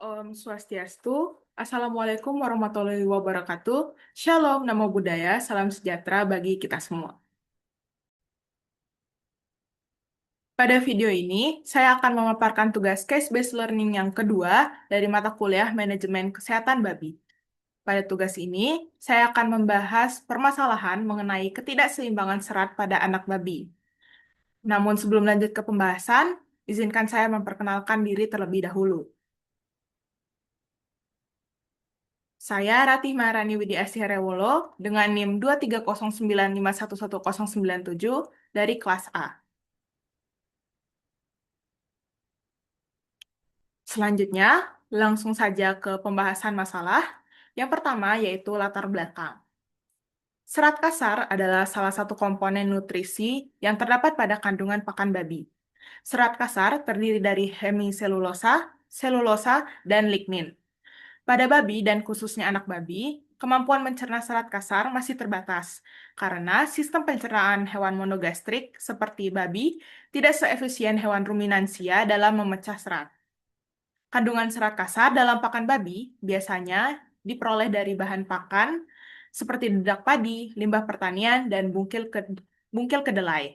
Om Swastiastu, Assalamualaikum warahmatullahi wabarakatuh. Shalom, namo buddhaya, salam sejahtera bagi kita semua. Pada video ini, saya akan memaparkan tugas case-based learning yang kedua dari mata kuliah Manajemen Kesehatan Babi. Pada tugas ini, saya akan membahas permasalahan mengenai ketidakseimbangan serat pada anak babi. Namun sebelum lanjut ke pembahasan, izinkan saya memperkenalkan diri terlebih dahulu. Saya Ratih Maharani Widiasih Rewolo dengan NIM 23095111097 dari kelas A. Selanjutnya, langsung saja ke pembahasan masalah. Yang pertama yaitu latar belakang. Serat kasar adalah salah satu komponen nutrisi yang terdapat pada kandungan pakan babi. Serat kasar terdiri dari hemiselulosa, selulosa, dan lignin. Pada babi dan khususnya anak babi, kemampuan mencerna serat kasar masih terbatas karena sistem pencernaan hewan monogastrik seperti babi tidak seefisien hewan ruminansia dalam memecah serat. Kandungan serat kasar dalam pakan babi biasanya diperoleh dari bahan pakan seperti dedak padi, limbah pertanian, dan bungkil kedelai.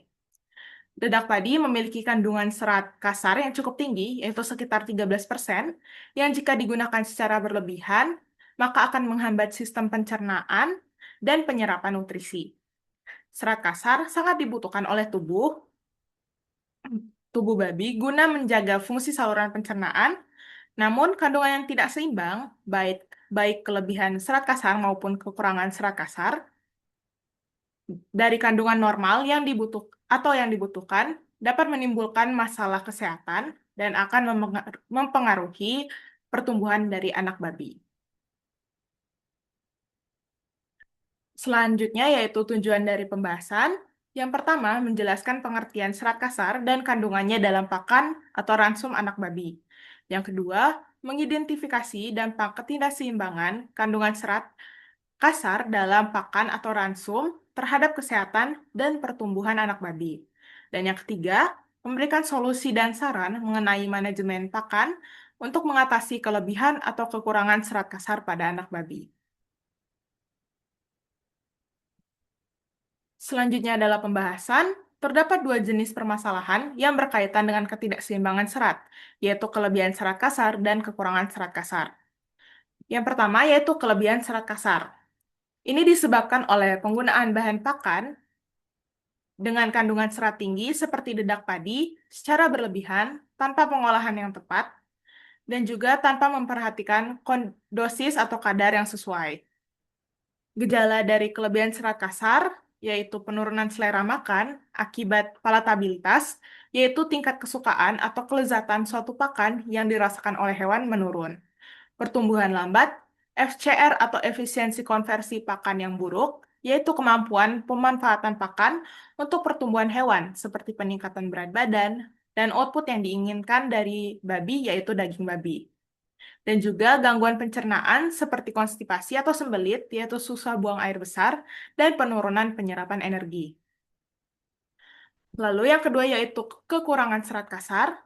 Dedak padi memiliki kandungan serat kasar yang cukup tinggi, yaitu sekitar 13%, yang jika digunakan secara berlebihan, maka akan menghambat sistem pencernaan dan penyerapan nutrisi. Serat kasar sangat dibutuhkan oleh tubuh babi guna menjaga fungsi saluran pencernaan, namun kandungan yang tidak seimbang, baik baik kelebihan serat kasar maupun kekurangan serat kasar, dari kandungan normal yang dibutuhkan dapat menimbulkan masalah kesehatan dan akan mempengaruhi pertumbuhan dari anak babi. Selanjutnya yaitu tujuan dari pembahasan. Yang pertama, menjelaskan pengertian serat kasar dan kandungannya dalam pakan atau ransum anak babi. Yang kedua, mengidentifikasi dampak ketidakseimbangan kandungan serat kasar dalam pakan atau ransum terhadap kesehatan dan pertumbuhan anak babi. Dan yang ketiga, memberikan solusi dan saran mengenai manajemen pakan untuk mengatasi kelebihan atau kekurangan serat kasar pada anak babi. Selanjutnya adalah pembahasan. Terdapat dua jenis permasalahan yang berkaitan dengan ketidakseimbangan serat, yaitu kelebihan serat kasar dan kekurangan serat kasar. Yang pertama yaitu kelebihan serat kasar. Ini disebabkan oleh penggunaan bahan pakan dengan kandungan serat tinggi seperti dedak padi secara berlebihan tanpa pengolahan yang tepat dan juga tanpa memperhatikan dosis atau kadar yang sesuai. Gejala dari kelebihan serat kasar yaitu penurunan selera makan akibat palatabilitas, yaitu tingkat kesukaan atau kelezatan suatu pakan yang dirasakan oleh hewan menurun. Pertumbuhan lambat, FCR atau efisiensi konversi pakan yang buruk, yaitu kemampuan pemanfaatan pakan untuk pertumbuhan hewan, seperti peningkatan berat badan, dan output yang diinginkan dari babi, yaitu daging babi. Dan juga gangguan pencernaan seperti konstipasi atau sembelit, yaitu susah buang air besar, dan penurunan penyerapan energi. Lalu yang kedua yaitu kekurangan serat kasar,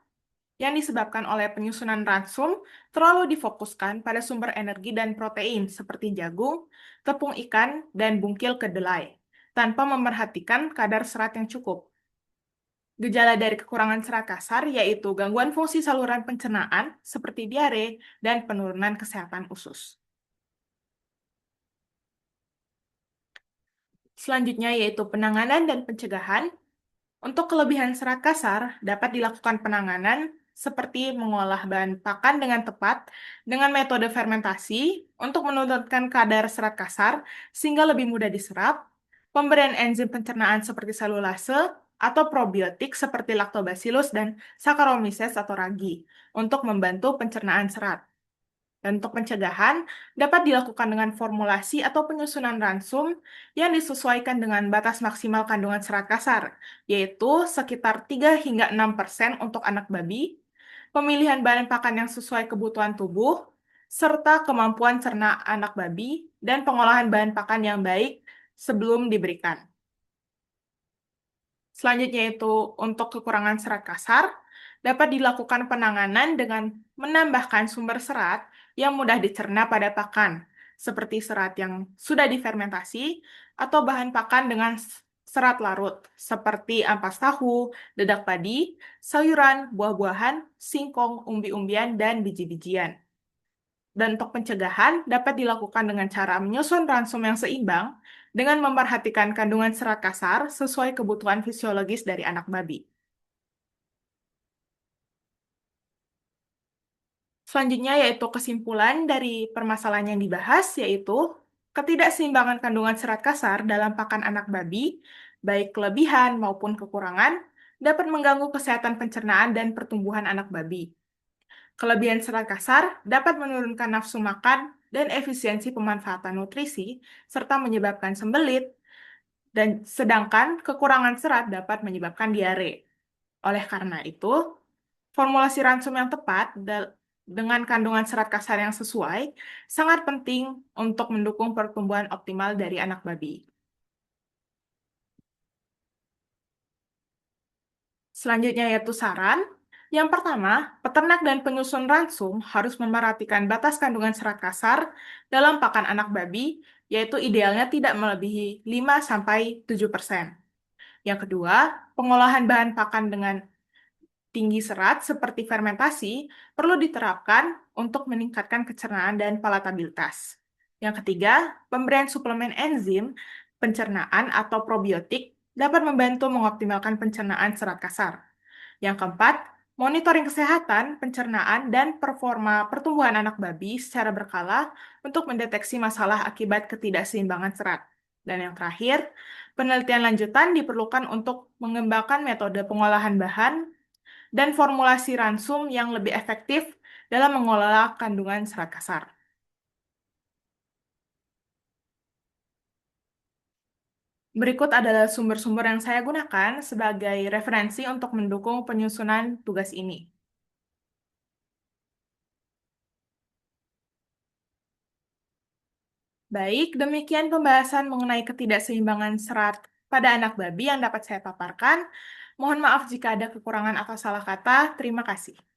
yang disebabkan oleh penyusunan ransum terlalu difokuskan pada sumber energi dan protein seperti jagung, tepung ikan, dan bungkil kedelai, tanpa memerhatikan kadar serat yang cukup. Gejala dari kekurangan serat kasar yaitu gangguan fungsi saluran pencernaan seperti diare dan penurunan kesehatan usus. Selanjutnya yaitu penanganan dan pencegahan. Untuk kelebihan serat kasar, dapat dilakukan penanganan seperti mengolah bahan pakan dengan tepat dengan metode fermentasi untuk menurunkan kadar serat kasar sehingga lebih mudah diserap, pemberian enzim pencernaan seperti selulase, atau probiotik seperti Lactobacillus dan Saccharomyces atau ragi untuk membantu pencernaan serat. Dan untuk pencegahan, dapat dilakukan dengan formulasi atau penyusunan ransum yang disesuaikan dengan batas maksimal kandungan serat kasar, yaitu sekitar 3 hingga 6% untuk anak babi, pemilihan bahan pakan yang sesuai kebutuhan tubuh, serta kemampuan cerna anak babi, dan pengolahan bahan pakan yang baik sebelum diberikan. Selanjutnya itu untuk kekurangan serat kasar, dapat dilakukan penanganan dengan menambahkan sumber serat yang mudah dicerna pada pakan, seperti serat yang sudah difermentasi atau bahan pakan dengan serat larut, seperti ampas tahu, dedak padi, sayuran, buah-buahan, singkong, umbi-umbian, dan biji-bijian. Dan untuk pencegahan dapat dilakukan dengan cara menyusun ransum yang seimbang dengan memperhatikan kandungan serat kasar sesuai kebutuhan fisiologis dari anak babi. Selanjutnya yaitu kesimpulan dari permasalahan yang dibahas, yaitu ketidakseimbangan kandungan serat kasar dalam pakan anak babi, baik kelebihan maupun kekurangan, dapat mengganggu kesehatan pencernaan dan pertumbuhan anak babi. Kelebihan serat kasar dapat menurunkan nafsu makan dan efisiensi pemanfaatan nutrisi, serta menyebabkan sembelit, dan sedangkan kekurangan serat dapat menyebabkan diare. Oleh karena itu, formulasi ransum yang tepat dengan kandungan serat kasar yang sesuai sangat penting untuk mendukung pertumbuhan optimal dari anak babi. Selanjutnya yaitu saran. Yang pertama, peternak dan penyusun ransum harus memperhatikan batas kandungan serat kasar dalam pakan anak babi, yaitu idealnya tidak melebihi 5-7%. Yang kedua, pengolahan bahan pakan dengan tinggi serat seperti fermentasi perlu diterapkan untuk meningkatkan kecernaan dan palatabilitas. Yang ketiga, pemberian suplemen enzim pencernaan atau probiotik dapat membantu mengoptimalkan pencernaan serat kasar. Yang keempat, monitoring kesehatan, pencernaan, dan performa pertumbuhan anak babi secara berkala untuk mendeteksi masalah akibat ketidakseimbangan serat. Dan yang terakhir, penelitian lanjutan diperlukan untuk mengembangkan metode pengolahan bahan dan formulasi ransum yang lebih efektif dalam mengelola kandungan serat kasar. Berikut adalah sumber-sumber yang saya gunakan sebagai referensi untuk mendukung penyusunan tugas ini. Baik, demikian pembahasan mengenai ketidakseimbangan serat pada anak babi yang dapat saya paparkan. Mohon maaf jika ada kekurangan atau salah kata. Terima kasih.